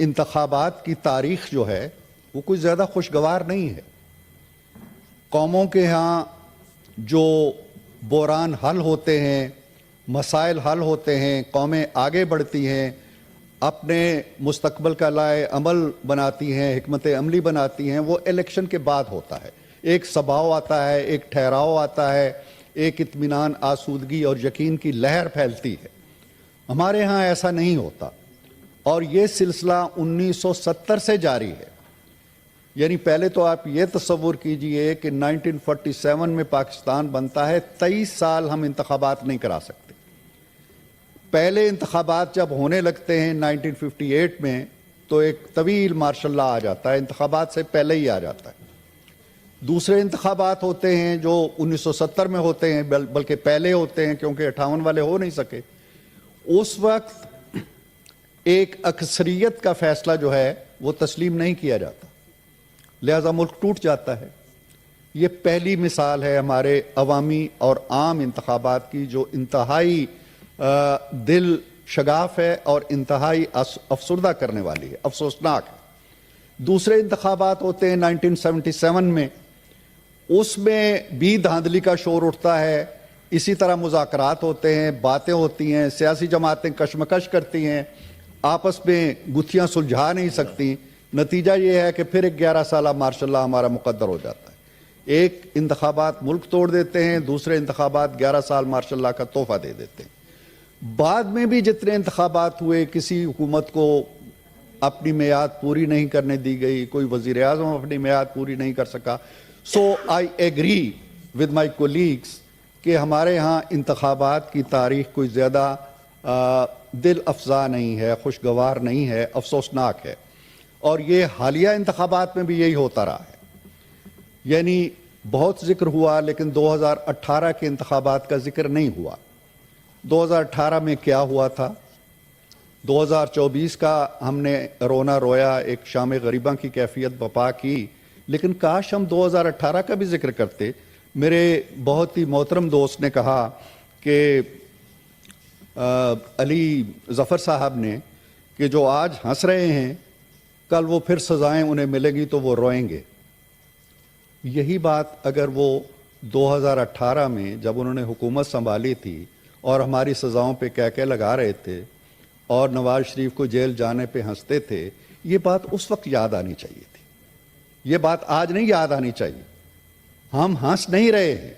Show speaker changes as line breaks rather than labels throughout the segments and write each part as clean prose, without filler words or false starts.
انتخابات کی تاریخ جو ہے وہ کوئی زیادہ خوشگوار نہیں ہے. قوموں کے ہاں جو بحران حل ہوتے ہیں، مسائل حل ہوتے ہیں، قومیں آگے بڑھتی ہیں، اپنے مستقبل کا لائحہ عمل بناتی ہیں، حکمت عملی بناتی ہیں، وہ الیکشن کے بعد ہوتا ہے. ایک سباؤ آتا ہے، ایک ٹھہراؤ آتا ہے، ایک اطمینان، آسودگی اور یقین کی لہر پھیلتی ہے. ہمارے ہاں ایسا نہیں ہوتا، اور یہ سلسلہ 1970 سے جاری ہے. یعنی پہلے تو آپ یہ تصور کیجئے کہ 1947 میں پاکستان بنتا ہے، 23 سال ہم انتخابات نہیں کرا سکتے. پہلے انتخابات جب ہونے لگتے ہیں 1958 میں تو ایک طویل مارشل لا آ جاتا ہے، انتخابات سے پہلے ہی آ جاتا ہے. دوسرے انتخابات ہوتے ہیں جو 1970 میں ہوتے ہیں، بلکہ پہلے ہوتے ہیں کیونکہ 58 والے ہو نہیں سکے. اس وقت ایک اکثریت کا فیصلہ جو ہے وہ تسلیم نہیں کیا جاتا، لہذا ملک ٹوٹ جاتا ہے. یہ پہلی مثال ہے ہمارے عوامی اور عام انتخابات کی جو انتہائی دل شگاف ہے اور انتہائی افسردہ کرنے والی ہے، افسوسناک ہے. دوسرے انتخابات ہوتے ہیں 1977 میں، اس میں بھی دھاندلی کا شور اٹھتا ہے. اسی طرح مذاکرات ہوتے ہیں، باتیں ہوتی ہیں، سیاسی جماعتیں کشمکش کرتی ہیں، آپس میں گتھیاں سلجھا نہیں سکتی. نتیجہ یہ ہے کہ پھر ایک 11 سالہ مارشل لا ہمارا مقدر ہو جاتا ہے. ایک انتخابات ملک توڑ دیتے ہیں، دوسرے انتخابات 11 سال مارشل لا کا تحفہ دے دیتے ہیں. بعد میں بھی جتنے انتخابات ہوئے، کسی حکومت کو اپنی میعاد پوری نہیں کرنے دی گئی، کوئی وزیر اعظم اپنی میعاد پوری نہیں کر سکا. So I agree with my colleagues کہ ہمارے ہاں انتخابات کی تاریخ کوئی زیادہ دل افزا نہیں ہے، خوشگوار نہیں ہے، افسوسناک ہے. اور یہ حالیہ انتخابات میں بھی یہی ہوتا رہا ہے. یعنی بہت ذکر ہوا لیکن 2018 کے انتخابات کا ذکر نہیں ہوا. 2018 میں کیا ہوا تھا؟ 2024 کا ہم نے رونا رویا، ایک شام غریباں کی کیفیت برپا کی، لیکن کاش ہم 2018 کا بھی ذکر کرتے. میرے بہت ہی محترم دوست نے کہا کہ علی ظفر صاحب نے کہ جو آج ہنس رہے ہیں کل وہ پھر سزائیں انہیں ملیں گی تو وہ روئیں گے. یہی بات اگر وہ 2018 میں جب انہوں نے حکومت سنبھالی تھی اور ہماری سزاؤں پہ کہہ لگا رہے تھے اور نواز شریف کو جیل جانے پہ ہنستے تھے، یہ بات اس وقت یاد آنی چاہیے تھی. یہ بات آج نہیں یاد آنی چاہیے. ہم ہنس نہیں رہے ہیں،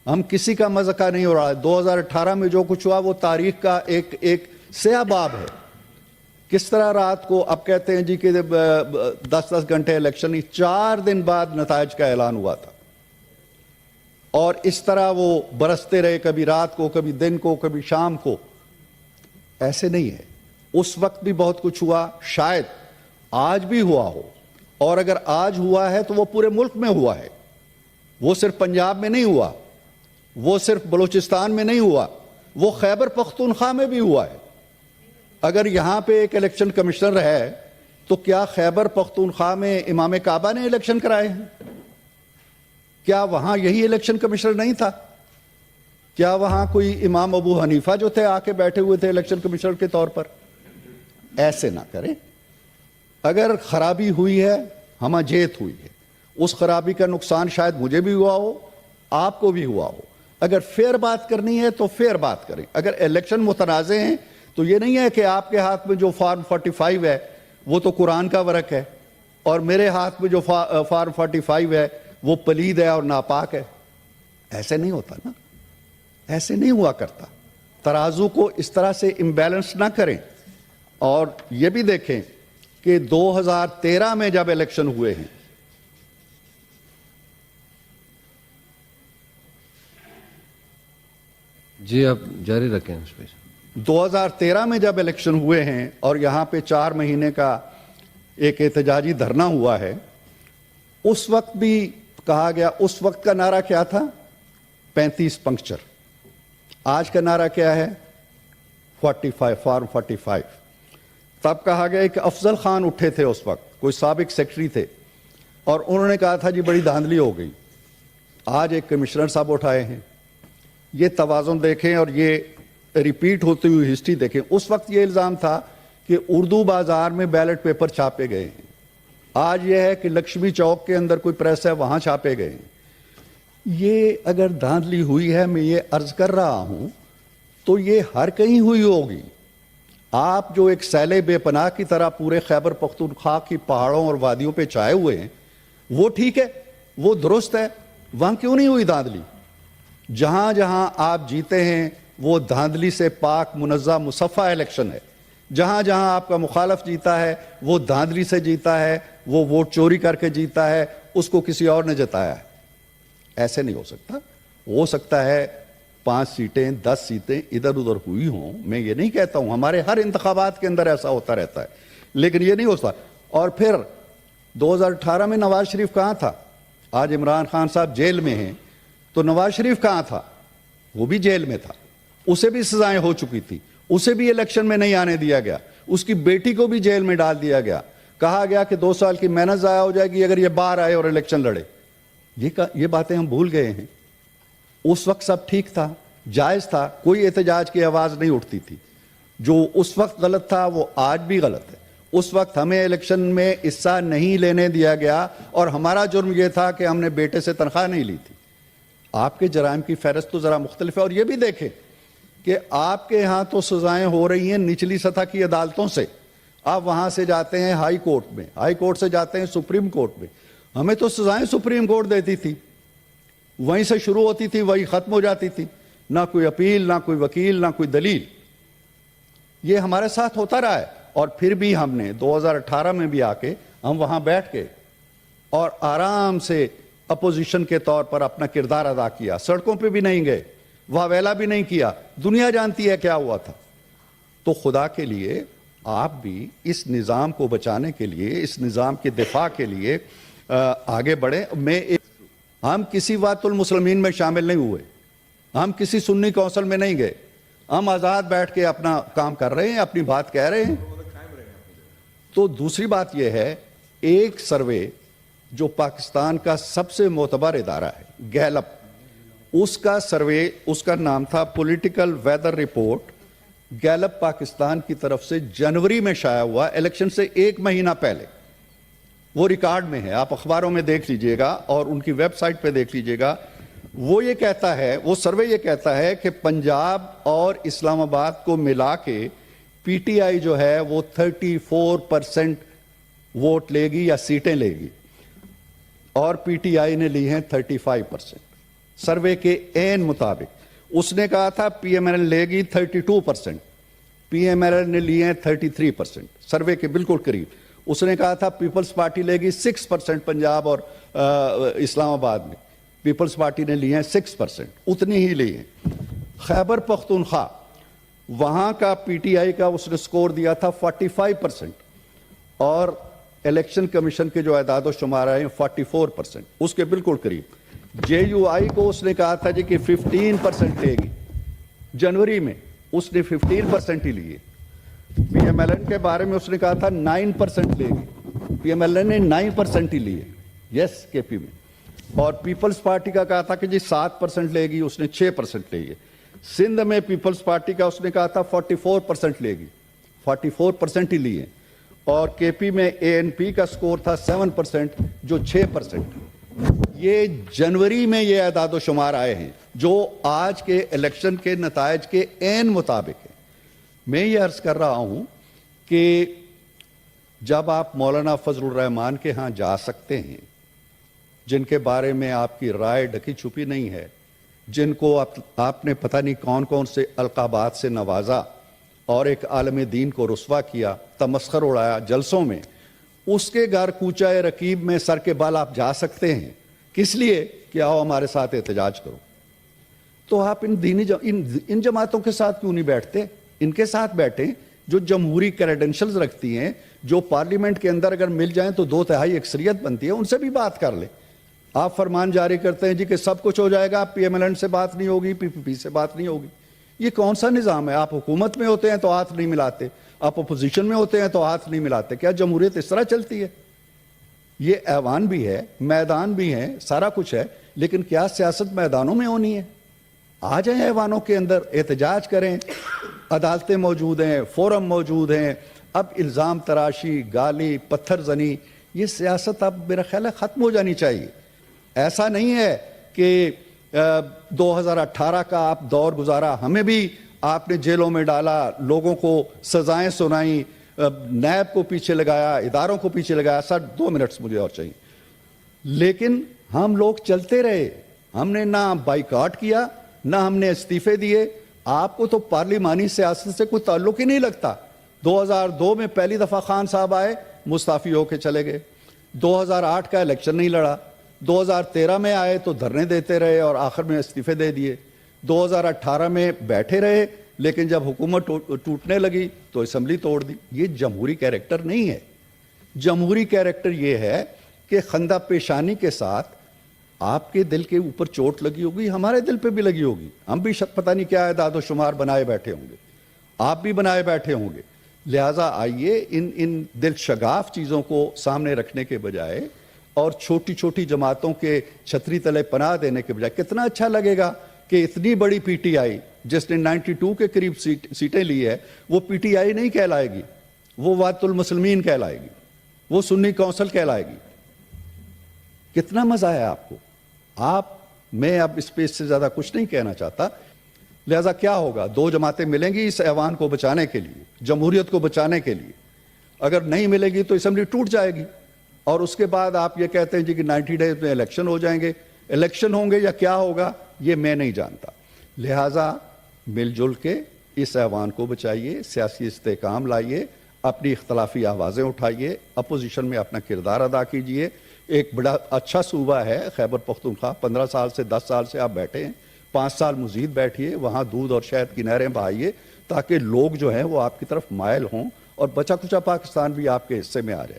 ہم کسی کا مذاق نہیں ہو رہا ہے. 2018 میں جو کچھ ہوا وہ تاریخ کا ایک سیاہ باب ہے. کس طرح رات کو اب کہتے ہیں جی کہ 10 گھنٹے الیکشن، 4 دن بعد نتائج کا اعلان ہوا تھا، اور اس طرح وہ برستے رہے، کبھی رات کو، کبھی دن کو، کبھی شام کو. ایسے نہیں ہے. اس وقت بھی بہت کچھ ہوا، شاید آج بھی ہوا ہو، اور اگر آج ہوا ہے تو وہ پورے ملک میں ہوا ہے. وہ صرف پنجاب میں نہیں ہوا، وہ صرف بلوچستان میں نہیں ہوا، وہ خیبر پختونخوا میں بھی ہوا ہے. اگر یہاں پہ ایک الیکشن کمشنر ہے تو کیا خیبر پختونخوا میں امام کعبہ نے الیکشن کرائے ہیں؟ کیا وہاں یہی الیکشن کمشنر نہیں تھا؟ کیا وہاں کوئی امام ابو حنیفہ جو تھے آ کے بیٹھے ہوئے تھے الیکشن کمشنر کے طور پر؟ ایسے نہ کریں. اگر خرابی ہوئی ہے، ہمہ جیت ہوئی ہے. اس خرابی کا نقصان شاید مجھے بھی ہوا ہو، آپ کو بھی ہوا ہو. اگر فیئر بات کرنی ہے تو فیئر بات کریں. اگر الیکشن متنازع ہیں تو یہ نہیں ہے کہ آپ کے ہاتھ میں جو فارم 45 ہے وہ تو قرآن کا ورق ہے، اور میرے ہاتھ میں جو فارم 45 ہے وہ پلید ہے اور ناپاک ہے. ایسے نہیں ہوتا نا، ایسے نہیں ہوا کرتا. ترازو کو اس طرح سے امبیلنس نہ کریں. اور یہ بھی دیکھیں کہ 2013 میں جب الیکشن ہوئے ہیں،
جی آپ جاری رکھیں.
2013 میں جب الیکشن ہوئے ہیں اور یہاں پہ 4 مہینے کا ایک احتجاجی دھرنا ہوا ہے، اس وقت بھی کہا گیا، اس وقت کا نعرہ کیا تھا؟ 35 پنکچر. آج کا نعرہ کیا ہے؟ 45، فارم 45. تب کہا گیا کہ افضل خان اٹھے تھے اس وقت، کوئی سابق سیکرٹری تھے، اور انہوں نے کہا تھا جی بڑی دھاندلی ہو گئی. آج ایک کمشنر صاحب اٹھائے ہیں. یہ توازن دیکھیں اور یہ ریپیٹ ہوتی ہوئی ہسٹری دیکھیں. اس وقت یہ الزام تھا کہ اردو بازار میں بیلٹ پیپر چھاپے گئے ہیں، آج یہ ہے کہ لکشمی چوک کے اندر کوئی پریس ہے وہاں چھاپے گئے ہیں۔ یہ اگر دھاندلی ہوئی ہے، میں یہ عرض کر رہا ہوں، تو یہ ہر کہیں ہوئی ہوگی۔ آپ جو ایک سیلے بے پناہ کی طرح پورے خیبر پختونخوا کی پہاڑوں اور وادیوں پہ چھائے ہوئے ہیں، وہ ٹھیک ہے، وہ درست ہے، وہاں کیوں نہیں ہوئی دھاندلی؟ جہاں جہاں آپ جیتے ہیں وہ دھاندلی سے پاک منزہ مصفہ الیکشن ہے۔ جہاں جہاں آپ کا مخالف جیتا ہے وہ دھاندلی سے جیتا ہے، وہ ووٹ چوری کر کے جیتا ہے، اس کو کسی اور نے جتایا ہے۔ ایسے نہیں ہو سکتا۔ ہو سکتا ہے 5 سیٹیں 10 سیٹیں ادھر ادھر ہوئی ہوں، میں یہ نہیں کہتا ہوں، ہمارے ہر انتخابات کے اندر ایسا ہوتا رہتا ہے، لیکن یہ نہیں ہوتا۔ اور پھر 2018 میں نواز شریف کہاں تھا؟ آج عمران خان صاحب جیل میں ہیں، تو نواز شریف کہاں تھا؟ وہ بھی جیل میں تھا، اسے بھی سزائیں ہو چکی تھی، اسے بھی الیکشن میں نہیں آنے دیا گیا، اس کی بیٹی کو بھی جیل میں ڈال دیا گیا، کہا گیا کہ 2 سال کی محنت ضائع ہو جائے گی اگر یہ باہر آئے اور الیکشن لڑے۔ یہ باتیں ہم بھول گئے ہیں۔ اس وقت سب ٹھیک تھا، جائز تھا، کوئی احتجاج کی آواز نہیں اٹھتی تھی۔ جو اس وقت غلط تھا وہ آج بھی غلط ہے۔ اس وقت ہمیں الیکشن میں حصہ نہیں لینے دیا گیا، اور ہمارا جرم یہ تھا کہ ہم نے بیٹے سے تنخواہ نہیں لی تھی۔ آپ کے جرائم کی فہرست تو ذرا مختلف ہے، اور یہ بھی دیکھیں کہ آپ کے ہاں تو سزائیں ہو رہی ہیں نچلی سطح کی عدالتوں سے، آپ وہاں سے جاتے ہیں ہائی کورٹ میں، ہائی کورٹ سے جاتے ہیں سپریم کورٹ میں۔ ہمیں تو سزائیں سپریم کورٹ دیتی تھی، وہیں سے شروع ہوتی تھی، وہیں ختم ہو جاتی تھی، نہ کوئی اپیل، نہ کوئی وکیل، نہ کوئی دلیل۔ یہ ہمارے ساتھ ہوتا رہا ہے، اور پھر بھی ہم نے 2018 میں بھی آ کے ہم وہاں بیٹھ کے اور آرام سے اپوزیشن کے طور پر اپنا کردار ادا کیا، سڑکوں پہ بھی نہیں گئے، واویلا بھی نہیں کیا، دنیا جانتی ہے کیا ہوا تھا۔ تو خدا کے لیے آپ بھی اس نظام کو بچانے کے لیے، اس نظام کے دفاع کے لیے آگے بڑھیں۔ ہم کسی وات المسلمین میں شامل نہیں ہوئے، ہم کسی سنی کونسل میں نہیں گئے، ہم آزاد بیٹھ کے اپنا کام کر رہے ہیں، اپنی بات کہہ رہے ہیں۔ تو دوسری بات یہ ہے، ایک سروے جو پاکستان کا سب سے معتبر ادارہ ہے، گیلپ، اس کا سروے، اس کا نام تھا political weather report, Gallup Pakistan کی طرف سے جنوری میں شائع ہوا، الیکشن سے 1 مہینہ پہلے۔ وہ ریکارڈ میں ہے، آپ اخباروں میں دیکھ لیجئے گا اور ان کی ویب سائٹ پہ دیکھ لیجئے گا۔ وہ یہ کہتا ہے، وہ سروے یہ کہتا ہے کہ پنجاب اور اسلام آباد کو ملا کے پی ٹی آئی جو ہے وہ 34% ووٹ لے گی یا سیٹیں لے گی، اور پی ٹی آئی نے لی ہیں 35%۔ سروے کے عین مطابق اس نے کہا تھا پی ایم ایل لے گی 32%، پی ایم ایل نے لی ہیں 33%، سروے کے بالکل قریب۔ اس نے کہا تھا پیپلز پارٹی لے گی 6% پنجاب اور اسلام آباد میں، پیپلز پارٹی نے لی ہیں 6%، اتنی ہی لی ہیں۔ خیبر پختونخوا، وہاں کا پی ٹی آئی کا اس نے سکور دیا تھا 45%، اور الیکشن کمیشن کے جو اعداد و شمار آئے ہیں 44%، اس کے بالکل قریب۔ جے یو آئی کو اس نے کہا تھا جی کہ 15% لے گی، جنوری میں اس نے 15% ہی لیے۔ پی ایم ایل این کے بارے میں اس نے کہا تھا 9% لے گی، پی ایم ایل این نے 9% ہی لیے، یس کے پی میں۔ اور پیپلز پارٹی کا کہا تھا کہ جی 7% لے گی، اس نے 6% لے گی۔ سندھ میں پیپلز پارٹی کا اس نے کہا تھا 44% لے گی، 44% ہی لیے۔ اور کے پی میں اے این پی کا سکور تھا 7%، جو 6%۔ یہ جنوری میں یہ اعداد و شمار آئے ہیں جو آج کے الیکشن کے نتائج کے عین مطابق ہے۔ میں یہ عرض کر رہا ہوں کہ جب آپ مولانا فضل الرحمان کے ہاں جا سکتے ہیں، جن کے بارے میں آپ کی رائے ڈھکی چھپی نہیں ہے، جن کو آپ نے پتہ نہیں کون کون سے القابات سے نوازا اور ایک عالم دین کو رسوا کیا، تمسخر اڑایا جلسوں میں، اس کے گھر کوچہ رکیب میں سر کے بال آپ جا سکتے ہیں، کس لیے کہ آؤ ہمارے ساتھ احتجاج کرو۔ تو آپ ان جماعتوں کے ساتھ کیوں نہیں بیٹھتے؟ ان کے ساتھ بیٹھیں جو جمہوری کریڈنشلز رکھتی ہیں، جو پارلیمنٹ کے اندر اگر مل جائیں تو 2/3 اکثریت بنتی ہے، ان سے بھی بات کر لیں۔ آپ فرمان جاری کرتے ہیں جی کہ سب کچھ ہو جائے گا، پی ایم ایل این سے بات نہیں ہوگی، پی پی پی سے بات نہیں ہوگی۔ یہ کون سا نظام ہے؟ آپ حکومت میں ہوتے ہیں تو ہاتھ نہیں ملاتے، آپ اپوزیشن میں ہوتے ہیں تو ہاتھ نہیں ملاتے۔ کیا جمہوریت اس طرح چلتی ہے؟ یہ ایوان بھی ہے، میدان بھی ہیں، سارا کچھ ہے، لیکن کیا سیاست میدانوں میں ہونی ہے؟ آ جائیں ایوانوں کے اندر، احتجاج کریں، عدالتیں موجود ہیں، فورم موجود ہیں، اب الزام تراشی، گالی، پتھر زنی، یہ سیاست اب میرا خیال ہے ختم ہو جانی چاہیے. ایسا نہیں ہے کہ 2018 کا آپ دور گزارا، ہمیں بھی آپ نے جیلوں میں ڈالا، لوگوں کو سزائیں سنائیں، نیب کو پیچھے لگایا، اداروں کو پیچھے لگایا. سر 2 منٹس مجھے اور چاہیے. لیکن ہم لوگ چلتے رہے، ہم نے نہ بائیکاٹ کیا، نہ ہم نے استعفے دیے. آپ کو تو پارلیمانی سیاست سے کوئی تعلق ہی نہیں لگتا. 2002 میں پہلی دفعہ خان صاحب آئے، مستعفی ہو کے چلے گئے. 2008 کا الیکشن نہیں لڑا. 2013 میں آئے تو دھرنے دیتے رہے اور آخر میں استعفے دے دیے. 2018 میں بیٹھے رہے، لیکن جب حکومت ٹوٹنے لگی تو اسمبلی توڑ دی. یہ جمہوری کیریکٹر نہیں ہے. جمہوری کیریکٹر یہ ہے کہ خندہ پیشانی کے ساتھ آپ کے دل کے اوپر چوٹ لگی ہوگی، ہمارے دل پہ بھی لگی ہوگی. ہم بھی پتہ نہیں کیا اعداد و شمار بنائے بیٹھے ہوں گے، آپ بھی بنائے بیٹھے ہوں گے. لہٰذا آئیے ان دل شگاف چیزوں کو سامنے رکھنے کے بجائے اور چھوٹی چھوٹی جماعتوں کے چھتری تلے پناہ دینے کے بجائے، کتنا اچھا لگے گا کہ اتنی بڑی پی ٹی آئی جس نے 92 کے قریب سیٹیں لی ہے، وہ پی ٹی آئی نہیں کہلائے گی، وہ وحدت المسلمین کہلائے گی، وہ سنی کونسل کہلائے گی. کتنا مزہ ہے آپ کو. میں اب اس پہ اس سے زیادہ کچھ نہیں کہنا چاہتا. لہذا کیا ہوگا؟ 2 جماعتیں ملیں گی اس ایوان کو بچانے کے لیے، جمہوریت کو بچانے کے لیے. اگر نہیں ملے گی تو اسمبلی ٹوٹ جائے گی، اور اس کے بعد آپ یہ کہتے ہیں جی کہ 90 ڈیز میں الیکشن ہو جائیں گے. الیکشن ہوں گے یا کیا ہوگا یہ میں نہیں جانتا. لہذا مل جل کے اس ایوان کو بچائیے، سیاسی استحکام لائیے، اپنی اختلافی آوازیں اٹھائیے، اپوزیشن میں اپنا کردار ادا کیجیے. ایک بڑا اچھا صوبہ ہے خیبر پختونخوا، 15 سال سے 10 سال سے آپ بیٹھے ہیں، 5 سال مزید بیٹھیے، وہاں دودھ اور شہد کی نہریں بہائیے تاکہ لوگ جو ہیں وہ آپ کی طرف مائل ہوں اور بچا کچا پاکستان بھی آپ کے حصے میں آ جائے.